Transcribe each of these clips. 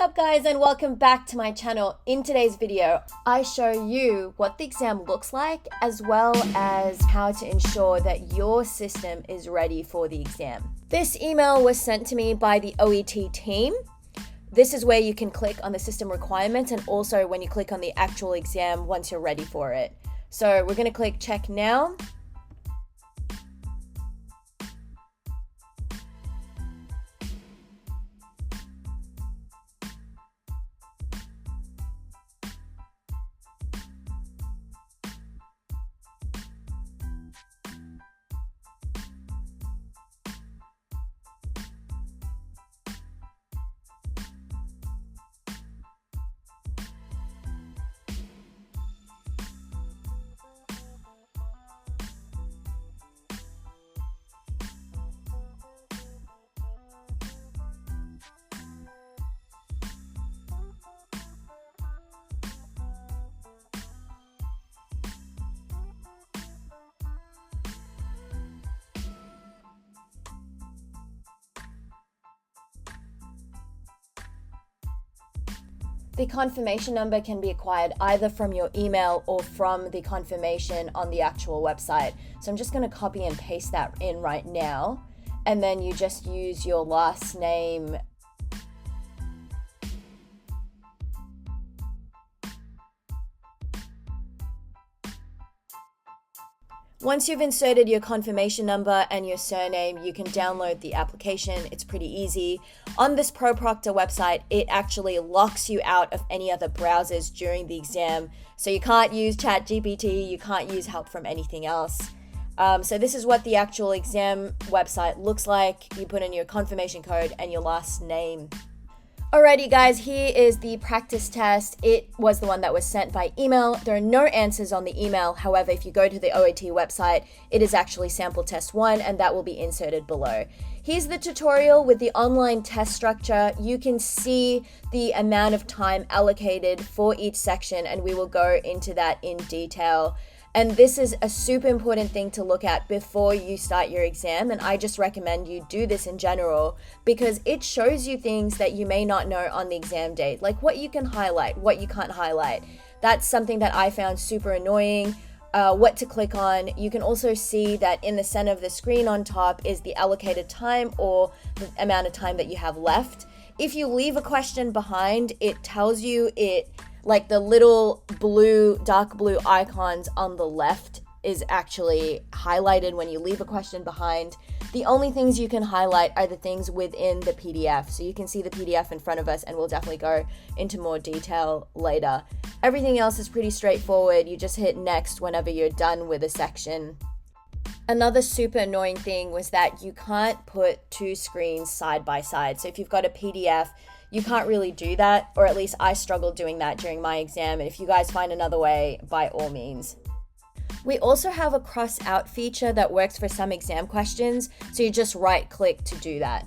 up guys, and welcome back to my channel. In today's video, I show you what the exam looks like as well as how to ensure that your system is ready for the exam. This email was sent to me by the OET team. This is where you can click on the system requirements and also when you click on the actual exam once you're ready for it. So we're going to click check now. The confirmation number can be acquired either from your email or from the confirmation on the actual website. So I'm just going to copy and paste that in right now. And then you just use your last name. Once you've inserted your confirmation number and your surname, you can download the application. It's pretty easy. On this ProProctor website, it actually locks you out of any other browsers during the exam. So you can't use ChatGPT, you can't use help from anything else. So this is what the actual exam website looks like. You put in your confirmation code and your last name. Alrighty guys, here is the practice test. It was the one that was sent by email. There are no answers on the email. However, if you go to the OET website, it is actually sample test 1 and that will be inserted below. Here's the tutorial with the online test structure. You can see the amount of time allocated for each section and we will go into that in detail. And this is a super important thing to look at before you start your exam. And I just recommend you do this in general because it shows you things that you may not know on the exam date, like what you can highlight, what you can't highlight. That's something that I found super annoying, what to click on. You can also see that in the center of the screen on top is the allocated time or the amount of time that you have left. If you leave a question behind, it tells you like the little blue, dark blue icons on the left is actually highlighted when you leave a question behind. The only things you can highlight are the things within the PDF. So you can see the PDF in front of us and we'll definitely go into more detail later. Everything else is pretty straightforward. You just hit next whenever you're done with a section. Another super annoying thing was that you can't put two screens side by side. So if you've got a PDF, you can't really do that, or at least I struggled doing that during my exam, and if you guys find another way, by all means. We also have a cross out feature that works for some exam questions, so you just right click to do that.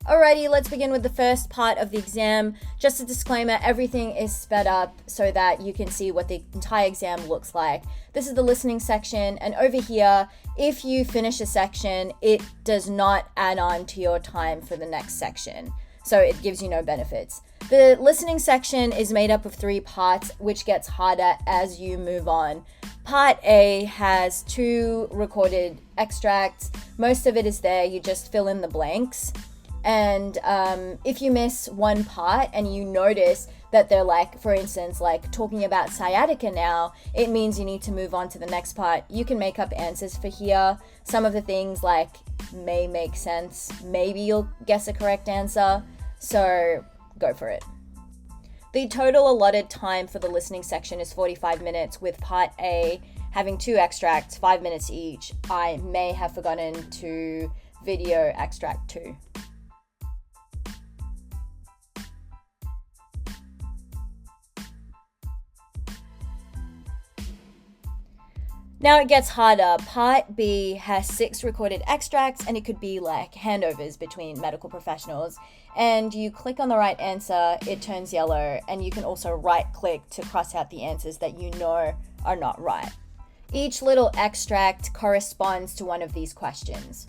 Alrighty, let's begin with the first part of the exam. Just a disclaimer, everything is sped up so that you can see what the entire exam looks like. This is the listening section, and over here, if you finish a section, it does not add on to your time for the next section. So it gives you no benefits. The listening section is made up of 3 parts, which gets harder as you move on. Part A has 2 recorded extracts. Most of it is there, you just fill in the blanks. And if you miss one part and you notice that they're like, for instance, like talking about sciatica now, it means you need to move on to the next part. You can make up answers for here. Some of the things like may make sense. Maybe you'll guess a correct answer. So go for it. The total allotted time for the listening section is 45 minutes with part A having 2 extracts, 5 minutes each. I may have forgotten to video extract 2. Now it gets harder. Part B has 6 recorded extracts and it could be like handovers between medical professionals. And you click on the right answer, it turns yellow, and you can also right click to cross out the answers that you know are not right. Each little extract corresponds to one of these questions.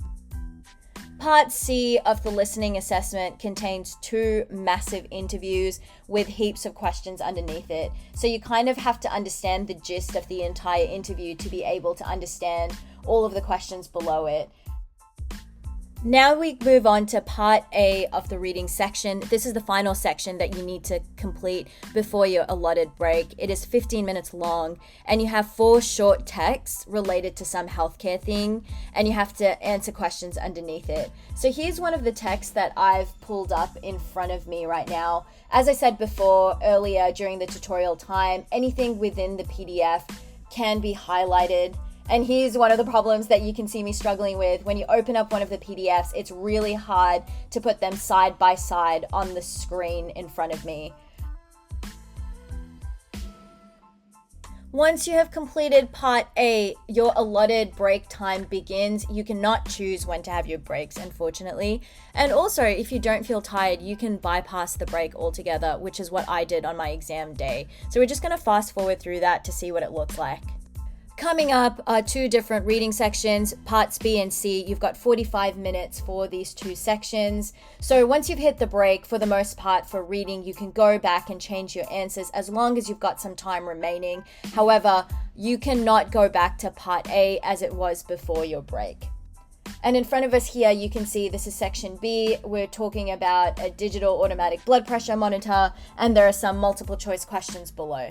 Part C of the listening assessment contains 2 massive interviews with heaps of questions underneath it. So you kind of have to understand the gist of the entire interview to be able to understand all of the questions below it. Now we move on to part A of the reading section. This is the final section that you need to complete before your allotted break. It is 15 minutes long, and you have 4 short texts related to some healthcare thing, and you have to answer questions underneath it. So here's one of the texts that I've pulled up in front of me right now. As I said before earlier during the tutorial time, anything within the PDF can be highlighted. And here's one of the problems that you can see me struggling with. When you open up one of the PDFs, it's really hard to put them side by side on the screen in front of me. Once you have completed part A, your allotted break time begins. You cannot choose when to have your breaks, unfortunately. And also, if you don't feel tired, you can bypass the break altogether, which is what I did on my exam day. So we're just going to fast forward through that to see what it looks like. Coming up are 2 different reading sections, parts B and C. You've got 45 minutes for these 2 sections. So once you've hit the break, for the most part for reading, you can go back and change your answers as long as you've got some time remaining. However, you cannot go back to part A as it was before your break. And in front of us here, you can see this is section B. We're talking about a digital automatic blood pressure monitor, and there are some multiple choice questions below.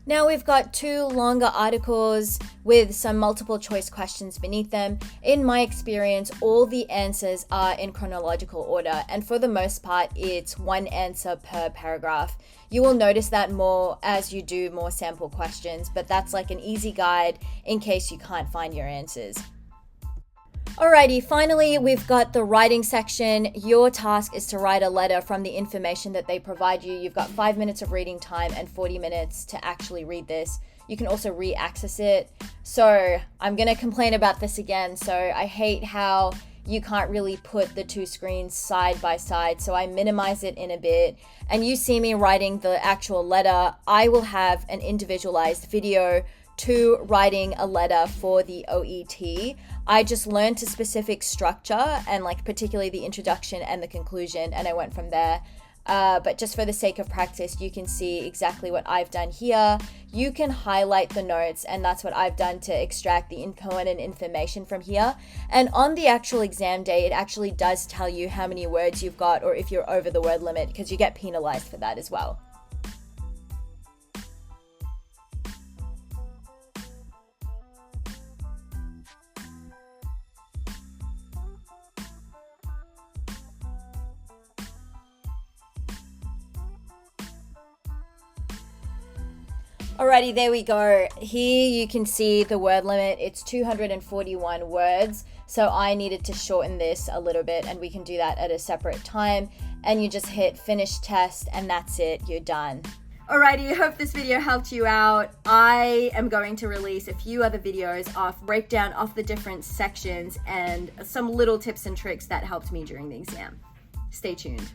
Now we've got 2 longer articles with some multiple choice questions beneath them. In my experience, all the answers are in chronological order, and for the most part, it's 1 answer per paragraph. You will notice that more as you do more sample questions, but that's like an easy guide in case you can't find your answers. Alrighty, finally, we've got the writing section. Your task is to write a letter from the information that they provide you. You've got 5 minutes of reading time and 40 minutes to actually read this. You can also re-access it. So I'm going to complain about this again. So I hate how you can't really put the 2 screens side by side. So I minimize it in a bit. And you see me writing the actual letter. I will have an individualized video to writing a letter for the OET. I just learned a specific structure and like particularly the introduction and the conclusion, and I went from there. But just for the sake of practice, you can see exactly what I've done here. You can highlight the notes, and that's what I've done to extract the important information from here. And on the actual exam day, it actually does tell you how many words you've got or if you're over the word limit, because you get penalized for that as well. Alrighty, there we go. Here you can see the word limit. It's 241 words. So I needed to shorten this a little bit, and we can do that at a separate time. And you just hit finish test, and that's it. You're done. Alrighty, I hope this video helped you out. I am going to release a few other videos of breakdown of the different sections and some little tips and tricks that helped me during the exam. Stay tuned.